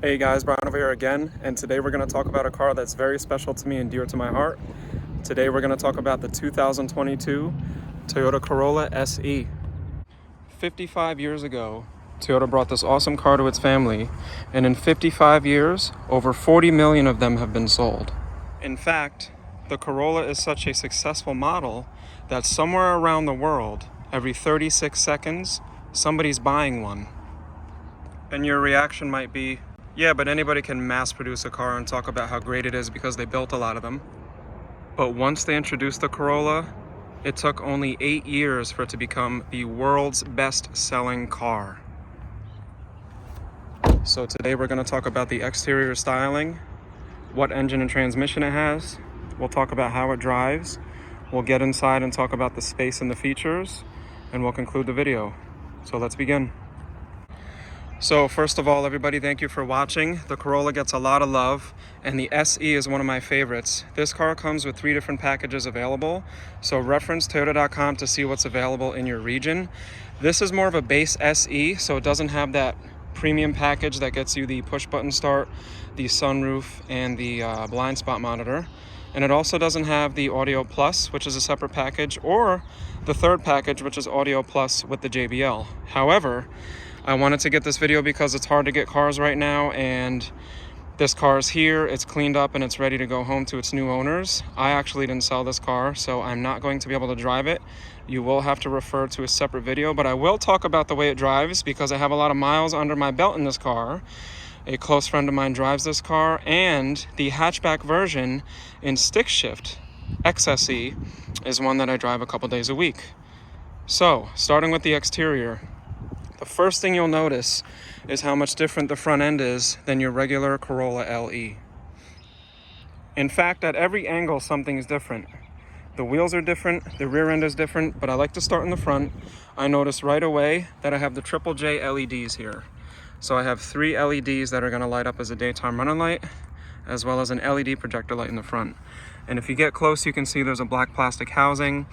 Hey guys, Brian over here again, and today we're going to talk about a car that's very special to me and dear to my heart. Today we're going to talk about the 2022 Toyota Corolla SE. 55 years ago, Toyota brought this awesome car to its family, and in 55 years, over 40 million of them have been sold. In fact, the Corolla is such a successful model that somewhere around the world, every 36 seconds, somebody's buying one. And your reaction might be, yeah, but anybody can mass produce a car and talk about how great it is because they built a lot of them. But once they introduced the Corolla, it took only 8 years for it to become the world's best-selling car. So today we're going to talk about the exterior styling, what engine and transmission it has. We'll talk about how it drives. We'll get inside and talk about the space and the features, and we'll conclude the video. So let's begin. So first of all, everybody, thank you for watching. The Corolla gets a lot of love, and the SE is one of my favorites. This car comes with 3 different packages available, so reference toyota.com to see what's available in your region. This is more of a base SE, so it doesn't have that premium package that gets you the push-button start, the sunroof, and the blind spot monitor. And it also doesn't have the Audio Plus, which is a separate package, or the third package, which is Audio Plus with the JBL. However, I wanted to get this video because it's hard to get cars right now, and this car is here, it's cleaned up, and it's ready to go home to its new owners. I actually didn't sell this car, so I'm not going to be able to drive it. You will have to refer to a separate video, but I will talk about the way it drives because I have a lot of miles under my belt in this car. A close friend of mine drives this car, and the hatchback version in stick shift XSE is one that I drive a couple days a week. So, starting with the exterior, the first thing you'll notice is how much different the front end is than your regular Corolla LE. In fact, at every angle, something's different. The wheels are different, the rear end is different, but I like to start in the front. I notice right away that I have the Triple J LEDs here. So I have 3 LEDs that are going to light up as a daytime running light, as well as an LED projector light in the front. And if you get close, you can see there's a black plastic housing.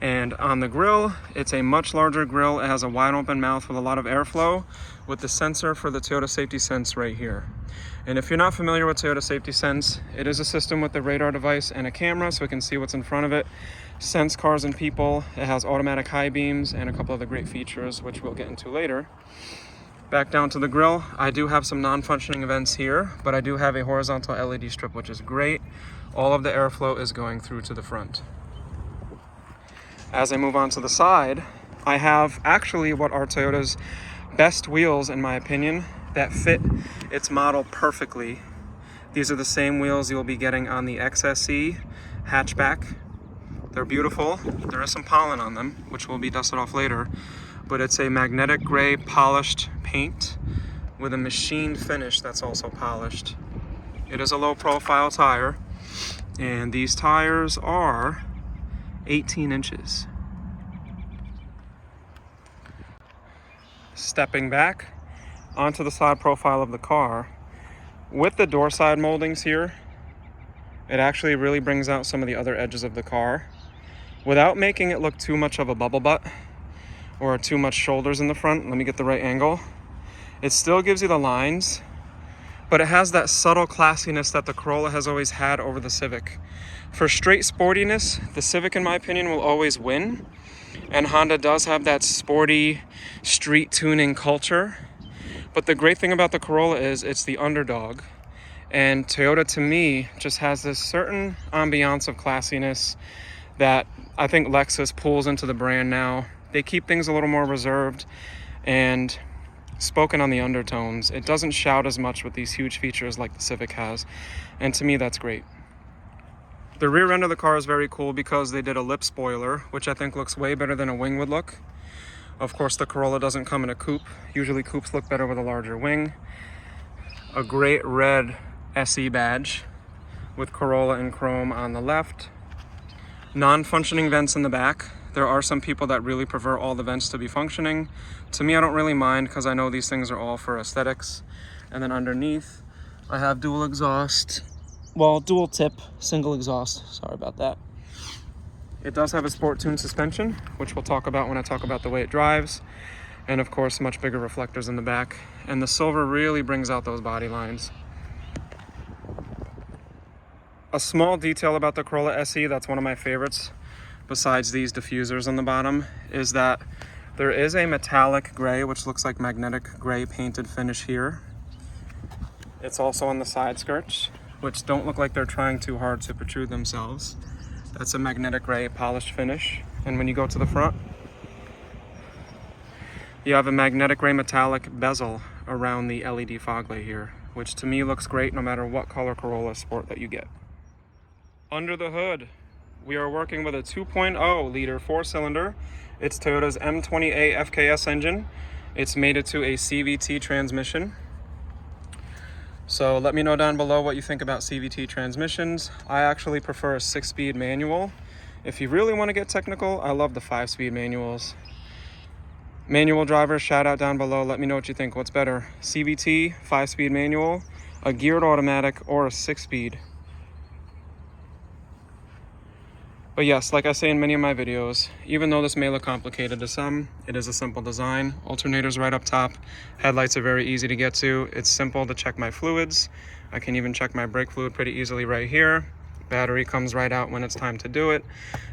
And on the grille, it's a much larger grille. It has a wide open mouth with a lot of airflow, with the sensor for the Toyota Safety Sense right here. And if you're not familiar with Toyota Safety Sense, it is a system with a radar device and a camera so it can see what's in front of it, sense cars and people. It has automatic high beams and a couple other great features, which we'll get into later. Back down to the grille, I do have some non-functioning vents here, but I do have a horizontal LED strip, which is great. All of the airflow is going through to the front. As I move on to the side, I have actually what are Toyota's best wheels, in my opinion, that fit its model perfectly. These are the same wheels you'll be getting on the XSE Hatchback. They're beautiful. There is some pollen on them, which will be dusted off later, but it's a magnetic gray polished paint with a machined finish that's also polished. It is a low profile tire, and these tires are 18 inches. Stepping back onto the side profile of the car, with the door side moldings here, it actually really brings out some of the other edges of the car without making it look too much of a bubble butt or too much shoulders in the front. Let me get the right angle. It still gives you the lines, but it has that subtle classiness that the Corolla has always had over the Civic. For straight sportiness, the Civic, in my opinion, will always win. And Honda does have that sporty street tuning culture. But the great thing about the Corolla is it's the underdog. And Toyota, to me, just has this certain ambiance of classiness that I think Lexus pulls into the brand now. They keep things a little more reserved and spoken on the undertones. It doesn't shout as much with these huge features like the Civic has. And to me, that's great. The rear end of the car is very cool because they did a lip spoiler, which I think looks way better than a wing would look. Of course, the Corolla doesn't come in a coupe. Usually coupes look better with a larger wing. A great red SE badge with Corolla in chrome on the left. Non-functioning vents in the back. There are some people that really prefer all the vents to be functioning. To me, I don't really mind because I know these things are all for aesthetics. And then underneath, I have dual exhaust. Well, dual tip, single exhaust. Sorry about that. It does have a sport tune suspension, which we'll talk about when I talk about the way it drives. And of course, much bigger reflectors in the back. And the silver really brings out those body lines. A small detail about the Corolla SE that's one of my favorites, besides these diffusers on the bottom, is that there is a metallic gray, which looks like magnetic gray painted finish here. It's also on the side skirts, which don't look like they're trying too hard to protrude themselves. That's a magnetic gray polished finish. And when you go to the front, you have a magnetic gray metallic bezel around the LED fog light here, which to me looks great no matter what color Corolla Sport that you get. Under the hood, we are working with a 2.0 liter 4-cylinder. It's Toyota's M20A FKS engine. It's mated to a CVT transmission. So let me know down below what you think about CVT transmissions. I actually prefer a 6-speed manual. If you really want to get technical, I love the 5-speed manuals. Manual drivers, shout out down below. Let me know what you think. What's better, CVT, 5-speed manual, a geared automatic, or a 6-speed? But yes, like I say in many of my videos, even though this may look complicated to some, it is a simple design. Alternators right up top. Headlights are very easy to get to. It's simple to check my fluids. I can even check my brake fluid pretty easily right here. Battery comes right out when it's time to do it.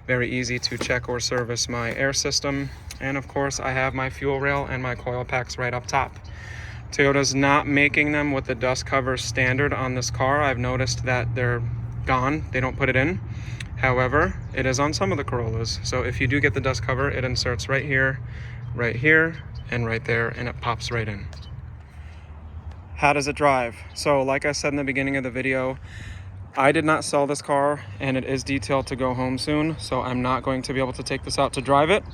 Very easy to check or service my air system. And of course, I have my fuel rail and my coil packs right up top. Toyota's not making them with the dust cover standard on this car. I've noticed that they're gone. They don't put it in. However, it is on some of the Corollas. So if you do get the dust cover, it inserts right here, and right there, and it pops right in. How does it drive? So like I said in the beginning of the video, I did not sell this car, and it is detailed to go home soon, so I'm not going to be able to take this out to drive it.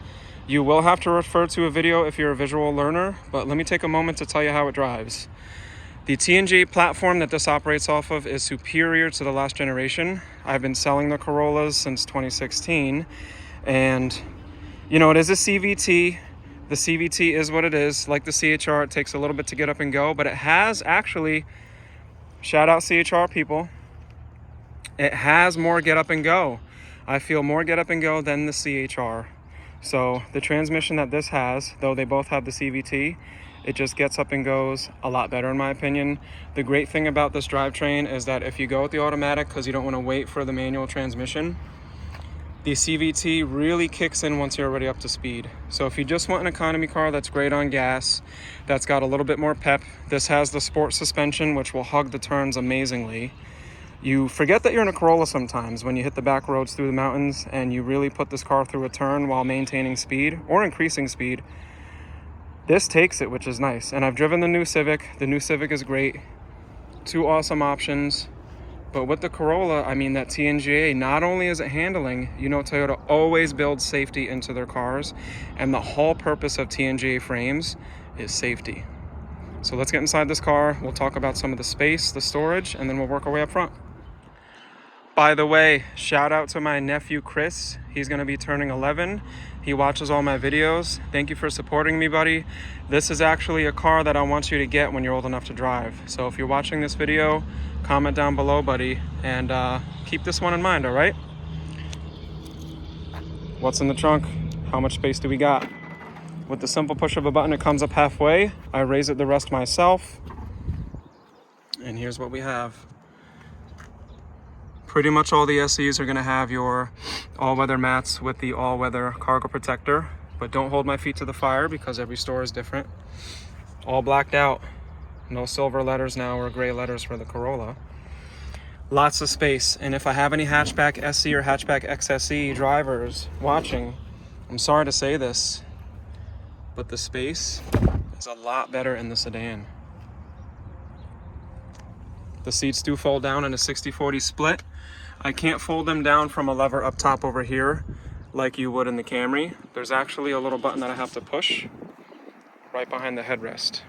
You will have to refer to a video if you're a visual learner, but let me take a moment to tell you how it drives. The TNGA platform that this operates off of is superior to the last generation. I've been selling the Corollas since 2016, and you know, it is a CVT. The CVT is what it is. Like the CHR, it takes a little bit to get up and go, but it has actually, shout out CHR people, it has more get up and go. I feel more get up and go than the CHR. So the transmission that this has, though they both have the CVT, it just gets up and goes a lot better in my opinion. The great thing about this drivetrain is that if you go with the automatic because you don't want to wait for the manual transmission, the CVT really kicks in once you're already up to speed. So if you just want an economy car that's great on gas, that's got a little bit more pep, this has the sport suspension which will hug the turns amazingly. You forget that you're in a Corolla sometimes when you hit the back roads through the mountains and you really put this car through a turn while maintaining speed or increasing speed. This takes it, which is nice. And I've driven the new Civic. The new Civic is great. Two awesome options. But with the Corolla, I mean, that TNGA, not only is it handling, you know, Toyota always builds safety into their cars. And the whole purpose of TNGA frames is safety. So let's get inside this car. We'll talk about some of the space, the storage, and then we'll work our way up front. By the way, shout out to my nephew, Chris. He's gonna be turning 11. He watches all my videos. Thank you for supporting me, buddy. This is actually a car that I want you to get when you're old enough to drive. So if you're watching this video, comment down below, buddy, and keep this one in mind, all right? What's in the trunk? How much space do we got? With the simple push of a button, it comes up halfway. I raise it the rest myself. And here's what we have. Pretty much all the SEs are gonna have your all-weather mats with the all-weather cargo protector, but don't hold my feet to the fire because every store is different. All blacked out. No silver letters now or gray letters for the Corolla. Lots of space, and if I have any hatchback SE or hatchback XSE drivers watching, I'm sorry to say this, but the space is a lot better in the sedan. The seats do fold down in a 60-40 split. I can't fold them down from a lever up top over here like you would in the Camry. There's actually a little button that I have to push right behind the headrest.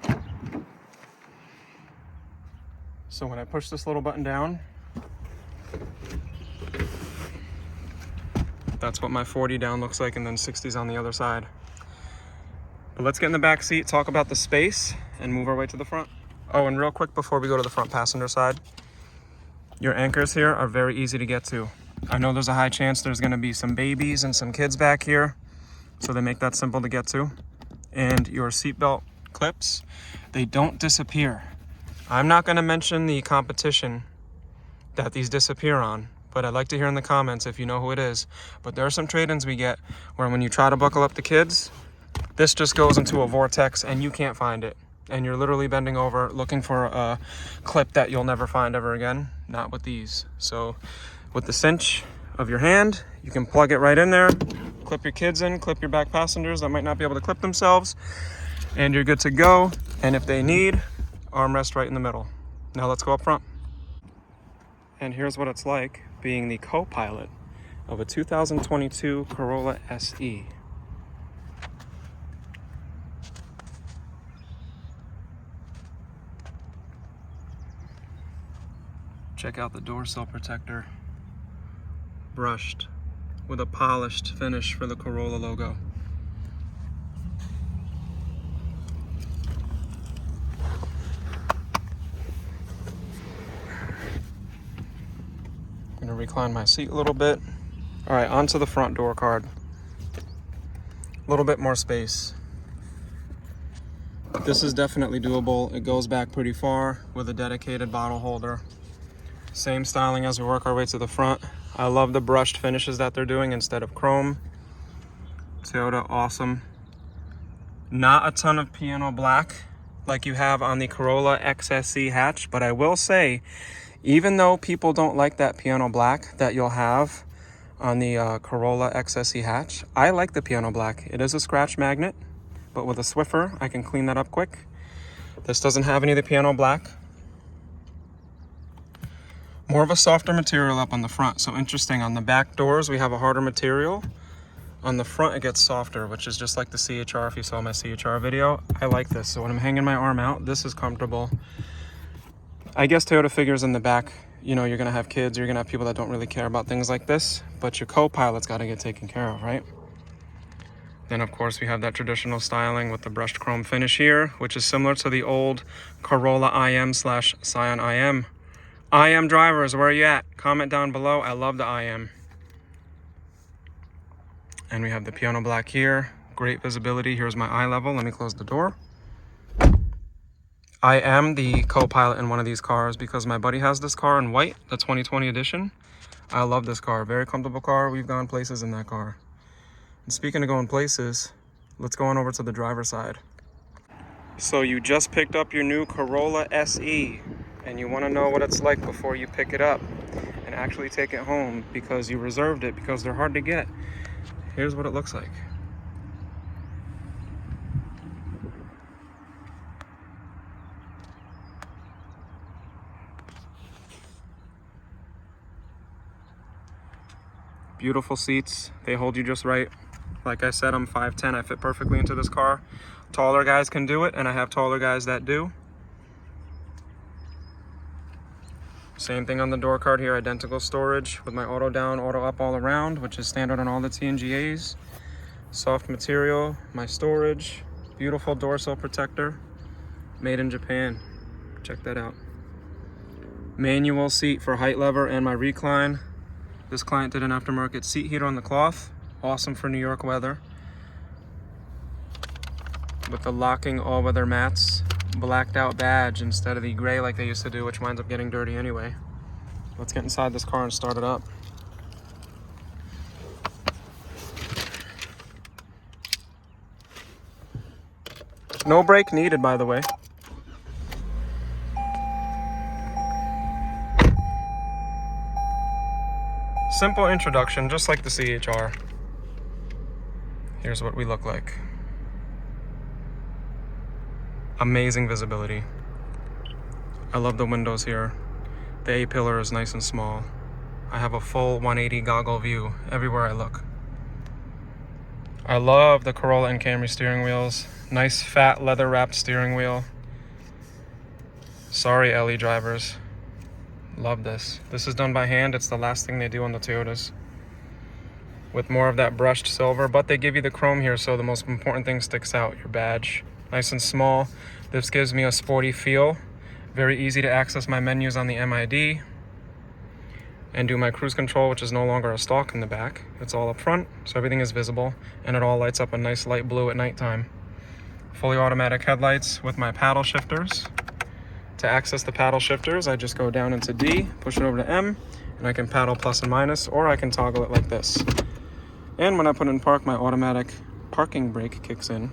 So when I push this little button down, that's what my 40 down looks like, and then 60's on the other side. But let's get in the back seat, talk about the space, and move our way to the front. Oh, and real quick before we go to the front passenger side, your anchors here are very easy to get to. I know there's a high chance there's gonna be some babies and some kids back here, so they make that simple to get to. and your seatbelt clips, they don't disappear. I'm not going to mention the competition that these disappear on, but I'd like to hear in the comments if you know who it is. But there are some trade-ins we get where when you try to buckle up the kids, this just goes into a vortex and you can't find it. And you're literally bending over looking for a clip that you'll never find ever again. Not with these. So with the cinch of your hand, you can plug it right in there, clip your kids in, clip your back passengers that might not be able to clip themselves, and you're good to go. And if they need, armrest right in the middle. Now let's go up front. And here's what it's like being the co-pilot of a 2022 Corolla SE. Check out the door sill protector, brushed with a polished finish for the Corolla logo. I'm gonna recline my seat a little bit. All right, onto the front door card. A little bit more space. This is definitely doable. It goes back pretty far with a dedicated bottle holder. Same styling as we work our way to the front. I love the brushed finishes that they're doing instead of chrome. Toyota, awesome. Not a ton of piano black like you have on the Corolla XSE hatch, but I will say, even though people don't like that piano black that you'll have on the Corolla XSE hatch, I like the piano black. It is a scratch magnet, but with a Swiffer, I can clean that up quick. This doesn't have any of the piano black. More of a softer material up on the front. So interesting, on the back doors, we have a harder material. On the front, it gets softer, which is just like the CHR if you saw my CHR video. I like this. So when I'm hanging my arm out, this is comfortable. I guess Toyota figures in the back, you know, you're gonna have kids, you're gonna have people that don't really care about things like this, but your co-pilot's gotta get taken care of, right? Then of course we have that traditional styling with the brushed chrome finish here, which is similar to the old Corolla IM/Scion IM. IM drivers, where are you at? Comment down below. I love the IM. And we have the piano black here. Great visibility. Here's my eye level. Let me close the door. I am the co-pilot in one of these cars because my buddy has this car in white, the 2020 edition. I love this car. Very comfortable car. We've gone places in that car. And speaking of going places, let's go on over to the driver's side. So you just picked up your new Corolla SE. And you want to know what it's like before you pick it up and actually take it home because you reserved it because they're hard to get. Here's what it looks like. Beautiful seats. They hold you just right. Like I said, I'm 5'10". I fit perfectly into this car. Taller guys can do it, and I have taller guys that do. Same thing on the door card here, identical storage with my auto down, auto up all around, which is standard on all the TNGAs. Soft material, my storage, beautiful door sill protector, made in Japan. Check that out. Manual seat for height lever and my recline. This client did an aftermarket seat heater on the cloth. Awesome for New York weather. With the locking all-weather mats. Blacked out badge instead of the gray like they used to do, which winds up getting dirty anyway. Let's get inside this car and start it up. No brake needed, by the way. Simple introduction, just like the CHR. Here's what we look like. Amazing visibility. I love the windows here. The A-pillar is nice and small. I have a full 180 goggle view everywhere I look. I love the Corolla and Camry steering wheels. Nice fat leather wrapped steering wheel. Sorry, LE drivers. Love this. This is done by hand. It's the last thing they do on the Toyotas. With more of that brushed silver, but they give you the chrome here, so the most important thing sticks out, your badge. Nice and small. This gives me a sporty feel. Very easy to access my menus on the MID and do my cruise control, which is no longer a stalk in the back. It's all up front, so everything is visible, and it all lights up a nice light blue at nighttime. fully automatic headlights with my paddle shifters. To access the paddle shifters, I just go down into D, push it over to M, and I can paddle plus and minus, or I can toggle it like this. And when I put in park, my automatic parking brake kicks in.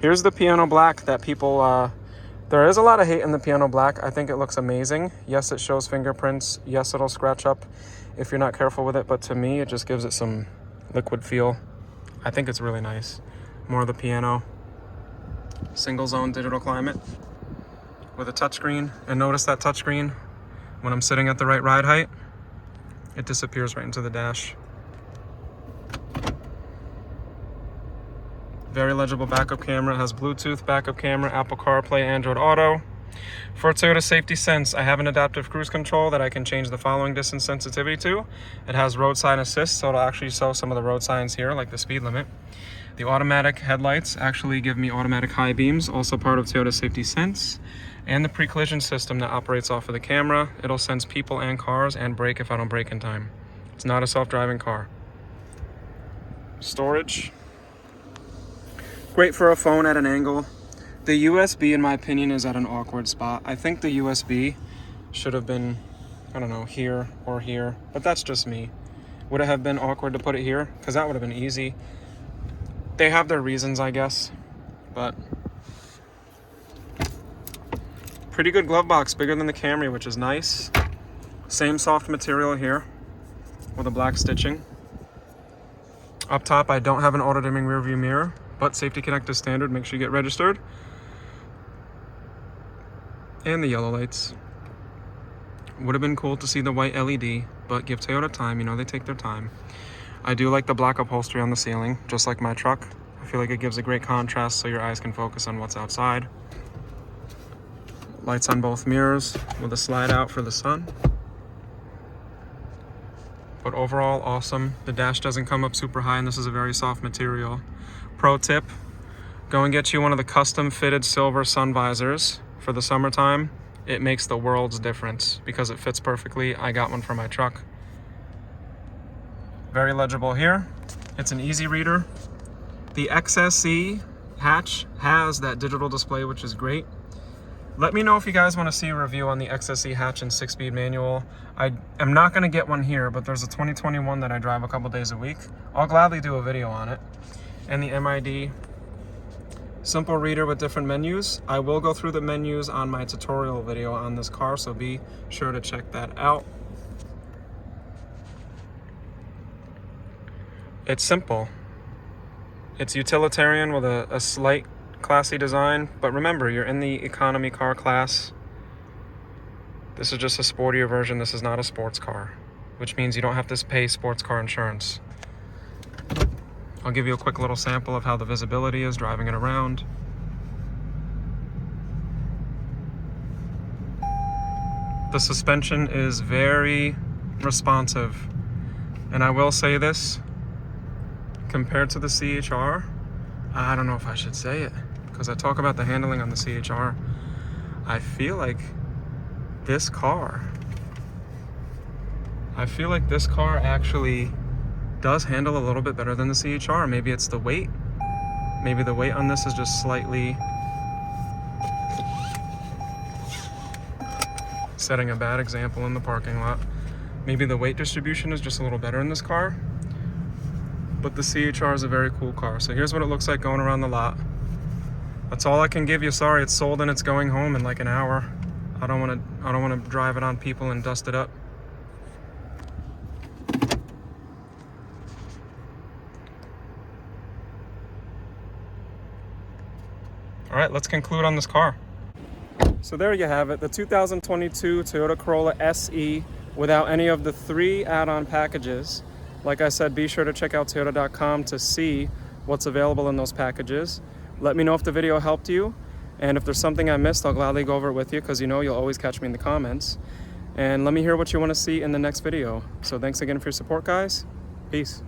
Here's the piano black that people, there is a lot of hate in the piano black. I think it looks amazing. Yes, it shows fingerprints. Yes, it'll scratch up if you're not careful with it, but to me, it just gives it some liquid feel. I think it's really nice. More of the piano. Single zone digital climate with a touchscreen. And notice that touchscreen, when I'm sitting at the right ride height, it disappears right into the dash. Very legible backup camera. It has Bluetooth backup camera, Apple CarPlay, Android Auto. For Toyota Safety Sense, I have an adaptive cruise control that I can change the following distance sensitivity to. It has roadside assist, so it'll actually show some of the road signs here, like the speed limit. The automatic headlights actually give me automatic high beams, also part of Toyota Safety Sense. And the pre-collision system that operates off of the camera. It'll sense people and cars and brake if I don't brake in time. It's not a self-driving car. Storage. Great for a phone at an angle. The USB, in my opinion, is at an awkward spot. I think the USB should have been, I don't know, here or here, but that's just me. Would it have been awkward to put it here? Because that would have been easy. They have their reasons, I guess, but pretty good glove box, bigger than the Camry, which is nice. Same soft material here with a black stitching. Up top, I don't have an auto-dimming rear view mirror, but Safety Connect is standard. Make sure you get registered. And the yellow lights. Would have been cool to see the white LED, but give Toyota time. You know, they take their time. I do like the black upholstery on the ceiling, just like my truck. I feel like it gives a great contrast so your eyes can focus on what's outside. Lights on both mirrors with a slide out for the sun. But overall, awesome. The dash doesn't come up super high, and this is a very soft material. Pro tip, go and get you one of the custom fitted silver sun visors for the summertime. It makes the world's difference because it fits perfectly. I got one for my truck. Very legible here. It's an easy reader. The XSE hatch has that digital display, which is great. Let me know if you guys want to see a review on the XSE hatch and 6-speed manual. I am not going to get one here, but there's a 2021 that I drive a couple days a week. I'll gladly do a video on it. And the MID simple reader with different menus. I will go through the menus on my tutorial video on this car, so be sure to check that out. It's simple. It's utilitarian with a slight classy design, but remember, you're in the economy car class. This is just a sportier version. This is not a sports car, which means you don't have to pay sports car insurance. I'll give you a quick little sample of how the visibility is driving it around. The suspension is very responsive, and I will say this, compared to the CHR, I don't know if I should say it, because I talk about the handling on the CHR. I feel like this car actually does handle a little bit better than the CHR. Maybe it's the weight. Maybe the weight on this is just slightly setting a bad example in the parking lot. Maybe the weight distribution is just a little better in this car. But the CHR is a very cool car. So here's what it looks like going around the lot. That's all I can give you. Sorry, it's sold and it's going home in like an hour. I don't want to drive it on people and dust it up. All right, let's conclude on this car. So there you have it, the 2022 Toyota Corolla SE without any of the 3 add-on packages. Like I said, be sure to check out Toyota.com to see what's available in those packages. Let me know if the video helped you, and if there's something I missed, I'll gladly go over it with you, because you know you'll always catch me in the comments. And let me hear what you want to see in the next video. So thanks again for your support, guys. Peace.